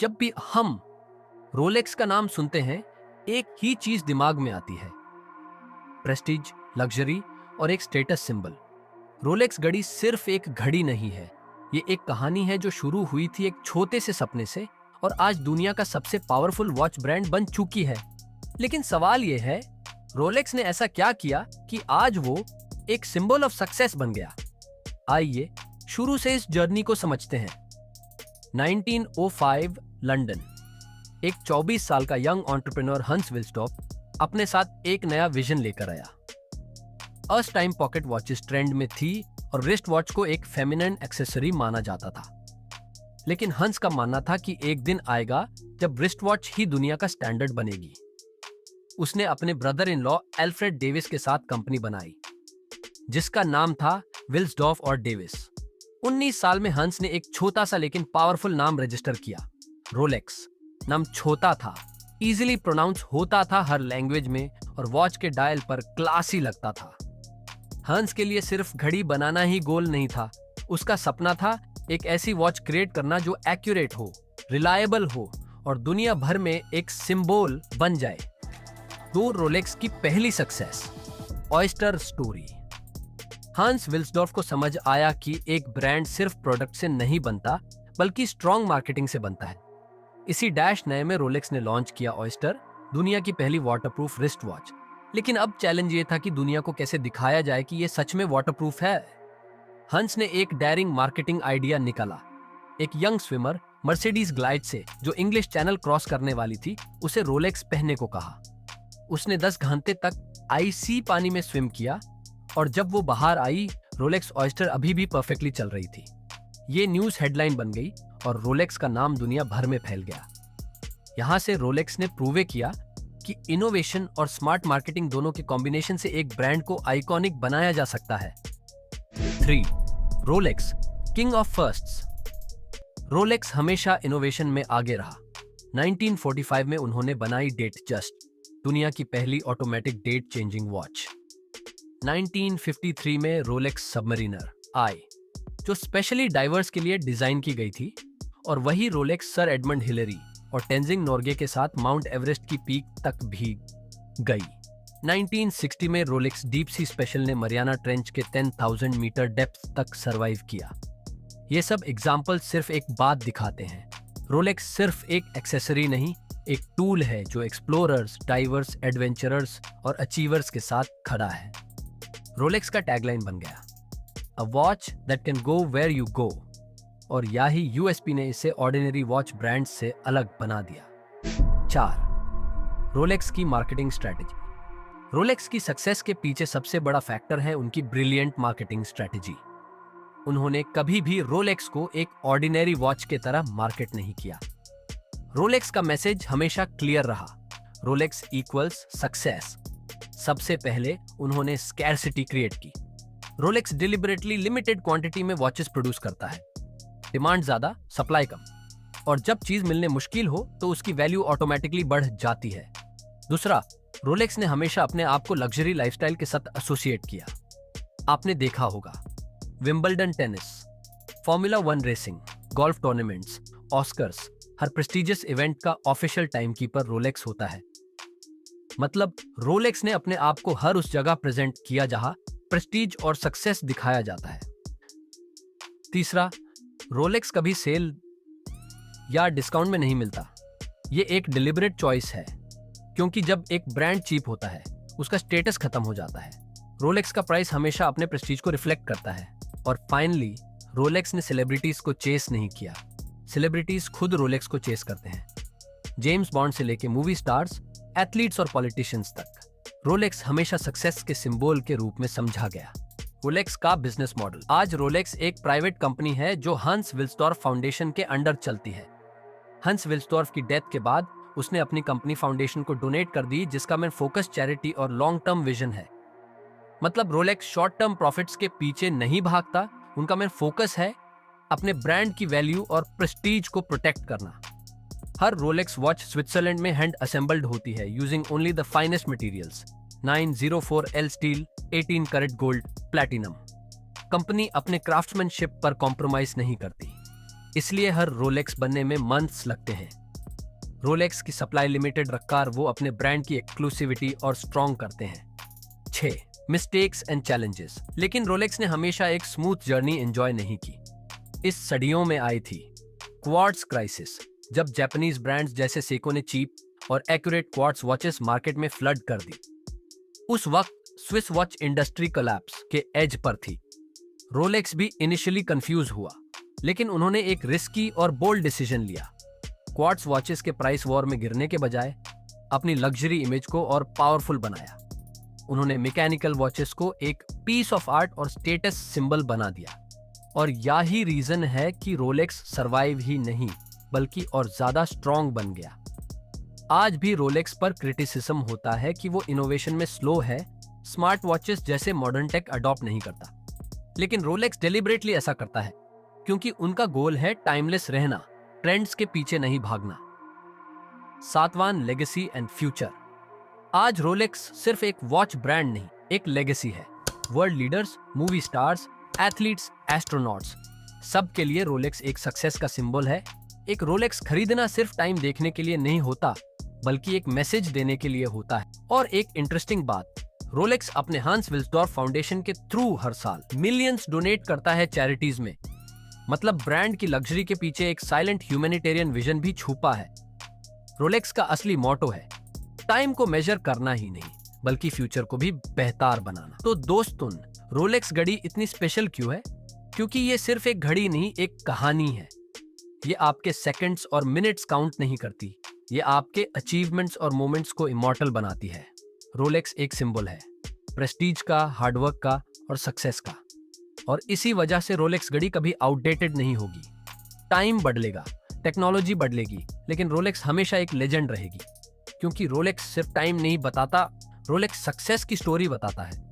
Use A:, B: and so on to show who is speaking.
A: जब भी हम रोलेक्स का नाम सुनते हैं, एक ही चीज दिमाग में आती है, प्रेस्टीज, लग्जरी और एक स्टेटस सिंबल। रोलेक्स घड़ी सिर्फ एक घड़ी नहीं है, ये एक कहानी है जो शुरू हुई थी एक छोटे से सपने से और आज दुनिया का सबसे पावरफुल वॉच ब्रांड बन चुकी है। लेकिन सवाल ये है, रोलेक्स ने ऐसा क्या किया कि आज वो एक सिंबल ऑफ सक्सेस बन गया? आइए शुरू से इस जर्नी को समझते हैं। 1905 लंदन। एक 24 साल का यंग एंटरप्रेन्योर हंस विल्सडॉर्फ अपने साथ एक नया विजन लेकर आया। Erst time pocket watches trend में थी और रिस्ट वॉच को एक फेमिनिन एक्सेसरी माना जाता था। लेकिन हंस का मानना था कि एक दिन आएगा जब रिस्ट वॉच ही दुनिया का स्टैंडर्ड बनेगी। उसने अपने brother in law Alfred Davis के साथ कंपनी बनाई, जिसका नाम था विल्सडॉर्फ और डेविस। 19 साल में हंस ने एक छोटा सा लेकिन पावरफुल नाम रजिस्टर किया, रोलेक्स। नाम छोटा था, इजीली प्रोनाउंस होता था हर लैंग्वेज में और वॉच के डायल पर क्लासी लगता था। हंस के लिए सिर्फ घड़ी बनाना ही गोल नहीं था, उसका सपना था एक ऐसी वॉच क्रिएट करना जो एक्यूरेट हो, रिलायबल हो और दुनिया भर में एक सिंबल बन जाए। तो रोलेक्स की पहली सक्सेस, ऑयस्टर स्टोरी। हंस विल्सडॉर्फ को समझ आया कि एक ब्रांड सिर्फ प्रोडक्ट से नहीं बनता, बल्कि स्ट्रॉन्ग मार्केटिंग से बनता है। इसी डैश नए में रोलेक्स ने लॉन्च किया ऑयस्टर, दुनिया की पहली वाटरप्रूफ रिस्ट वॉच। लेकिन अब चैलेंज ये था कि दुनिया को कैसे दिखाया जाए कि ये सच में वाटरप्रूफ है। हंस ने एक डेयरिंग मार्केटिंग आइडिया निकाला। एक यंग स्विमर मर्सिडीज ग्लाइड से, जो इंग्लिश चैनल क्रॉस करने वाली थी, उसे रोलेक्स पहनने को कहा। उसने 10 घंटे तक आईसी पानी में स्विम किया और जब वो बाहर आई, रोलेक्स ऑयस्टर अभी भी परफेक्टली चल रही थी। ये न्यूज हेडलाइन बन गई और रोलेक्स का नाम दुनिया भर में फैल गया। यहां से रोलेक्स ने प्रूव किया कि इनोवेशन और स्मार्ट मार्केटिंग दोनों के कॉम्बिनेशन से एक ब्रांड को आइकॉनिक बनाया जा सकता है। 3. Rolex, king of firsts. Rolex हमेशा इनोवेशन में आगे रहा। 1945 में उन्होंने बनाई डेट जस्ट, दुनिया की पहली ऑटोमेटिक डेट चेंजिंग वॉच। 1953 में रोलेक्स सबमरीनर आई, जो स्पेशली डाइवर्स के लिए डिजाइन की गई थी, और वही रोलेक्स सर एडमंड हिलेरी और टेंजिंग नोर्गे के साथ माउंट एवरेस्ट की पीक तक भी गई। 1960 में रोलेक्स डीप सी स्पेशल ने मरियाना ट्रेंच के 10,000 मीटर डेप्थ तक सरवाइव किया। ये सब एग्जाम्पल सिर्फ एक बात दिखाते हैं, रोलेक्स सिर्फ एक एक्सेसरी नहीं, एक टूल है जो एक्सप्लोरर्स, डाइवर्स, एडवेंचरर्स और अचीवर्स के साथ खड़ा है। रोलेक्स का टैगलाइन बन गया, a watch that can go where you go, और यही यूएसपी ने इसे ऑर्डिनरी वॉच ब्रांड से अलग बना दिया। 4. रोलेक्स की मार्केटिंग स्ट्रेटेजी। रोलेक्स की सक्सेस के पीछे सबसे बड़ा फैक्टर है उनकी ब्रिलियंट मार्केटिंग स्ट्रेटेजी। उन्होंने कभी भी रोलेक्स को एक ऑर्डिनरी वॉच के तरह मार्केट नहीं किया। रोलेक्स का मैसेज हमेशा क्लियर रहा, रोलेक्स इक्वल्स सक्सेस। सबसे पहले उन्होंने स्कैरसिटी क्रिएट की। रोलेक्स डिलिबरेटली लिमिटेड क्वांटिटी में वॉचेस प्रोड्यूस करता है, डिमांड ज्यादा, सप्लाई कम, और जब चीज मिलने मुश्किल हो तो उसकी वैल्यू ऑटोमेटिकली बढ़ जाती है। दूसरा, रोलेक्स ने हमेशा अपने आप को लग्जरी लाइफस्टाइल के साथ एसोसिएट किया। आपने देखा होगा Wimbledon tennis, formula 1 racing, golf tournaments, Oscars, हर प्रेस्टिजियस इवेंट का ऑफिशियल टाइमकीपर रोलेक्स होता है। मतलब रोलेक्स ने अपने आप को हर उस जगह प्रेजेंट किया जहां प्रेस्टीज और सक्सेस दिखाया जाता है। तीसरा, रोलेक्स कभी सेल या डिस्काउंट में नहीं मिलता। ये एक डिलिबरेट चॉइस है, क्योंकि जब एक ब्रांड चीप होता है, उसका स्टेटस खत्म हो जाता है। रोलेक्स का प्राइस हमेशा अपने प्रेस्टीज को रिफ्लेक्ट करता है। और फाइनली, रोलेक्स ने सेलिब्रिटीज को चेस नहीं किया, सेलिब्रिटीज खुद रोलेक्स को चेस करते हैं। जेम्स बॉन्ड से लेके मूवी स्टार्स, एथलीट्स और पॉलिटिशियंस तक, रोलेक्स हमेशा सक्सेस के सिंबल के रूप में समझा गया। रोलेक्स का बिजनेस मॉडल। आज रोलेक्स एक प्राइवेट कंपनी है जो हंस विल्सडॉर्फ फाउंडेशन के अंडर चलती है। हंस विल्सडॉर्फ की डेथ के बाद उसने अपनी कंपनी फाउंडेशन को डोनेट कर दी, जिसका मेन फोकस चैरिटी और लॉन्ग टर्म विजन है। मतलब रोलेक्स शॉर्ट टर्म प्रॉफिट्स के पीछे नहीं भागता, उनका मेन फोकस है अपने ब्रांड की वैल्यू और प्रेस्टीज को प्रोटेक्ट करना। हर रोलेक्स वॉच स्विट्जरलैंड में हैंड असेंबल्ड होती है, using only the finest materials, 904L steel, 18 carat gold, platinum. Company अपने क्राफ्ट्समैनशिप पर कॉम्प्रोमाइज नहीं करती। इसलिए हर रोलेक्स बनने में मंथ्स लगते हैं। रोलेक्स की सप्लाई लिमिटेड रखकर वो अपने ब्रांड की एक्सक्लूसिविटी और स्ट्रॉन्ग करते हैं। 6. Mistakes and challenges. लेकिन रोलेक्स ने हमेशा एक स्मूथ जर्नी एंजॉय नहीं की। इस सदियों में आई थी क्वार्ट्स क्राइसिस, जब जापानीज ब्रांड्स जैसे सेको ने चीप और एक्यूरेट क्वार्ट्स वॉचेस मार्केट में फ्लड कर दी। उस वक्त स्विस वॉच इंडस्ट्री कोलैप्स के एज पर थी। रोलेक्स भी इनिशियली कंफ्यूज हुआ, लेकिन उन्होंने एक रिस्की और बोल्ड डिसीजन लिया। क्वार्ट्स वॉचेस के प्राइस वॉर में गिरने के बजाय अपनी लग्जरी इमेज को और पावरफुल बनाया। उन्होंने मैकेनिकल वॉचेस को एक पीस ऑफ आर्ट और स्टेटस सिंबल बना दिया। और यही रीजन है कि रोलेक्स सरवाइव ही नहीं बल्कि और ज्यादा स्ट्रॉन्ग बन गया। आज भी रोलेक्स पर क्रिटिसिज्म होता है कि वो इनोवेशन में स्लो है, स्मार्ट वॉचेस जैसे मॉडर्न टेक अडॉप्ट नहीं करता। लेकिन रोलेक्स डेलिबरेटली ऐसा करता है क्योंकि उनका गोल है टाइमलेस रहना, ट्रेंड्स के पीछे नहीं भागना। 7वां, लेगेसी एंड फ्यूचर। आज रोलेक्स सिर्फ एक वॉच ब्रांड नहीं, एक लेगेसी है। World leaders, movie stars, athletes, astronauts, सब के लिए रोलेक्स एक सक्सेस का सिंबल है। एक रोलेक्स खरीदना सिर्फ टाइम देखने के लिए नहीं होता, बल्कि एक मैसेज देने के लिए होता है। और एक इंटरेस्टिंग बात, रोलेक्स अपने हांस विल्सडॉर्फ फाउंडेशन के थ्रू हर साल मिलियंस डोनेट करता है चैरिटीज में। मतलब ब्रांड की लग्जरी के पीछे एक साइलेंट ह्यूमैनिटेरियन विजन भी छुपा है। रोलेक्स का असली मोटो है टाइम को मेजर करना ही नहीं, बल्कि फ्यूचर को भी बेहतर बनाना। तो दोस्तों, रोलेक्स घड़ी इतनी स्पेशल क्यों है? क्योंकि ये सिर्फ एक घड़ी नहीं, एक कहानी है। ये आपके सेकंड्स और मिनट्स काउंट नहीं करती, ये आपके अचीवमेंट्स और मोमेंट्स को इमॉर्टल बनाती है। रोलेक्स एक सिंबल है प्रेस्टीज का, हार्डवर्क का और सक्सेस का। और इसी वजह से रोलेक्स घड़ी कभी आउटडेटेड नहीं होगी। टाइम बदलेगा, टेक्नोलॉजी बदलेगी, लेकिन रोलेक्स हमेशा एक लेजेंड रहेगी। क्योंकि रोलेक्स सिर्फ टाइम नहीं बताता, रोलेक्स सक्सेस की स्टोरी बताता है।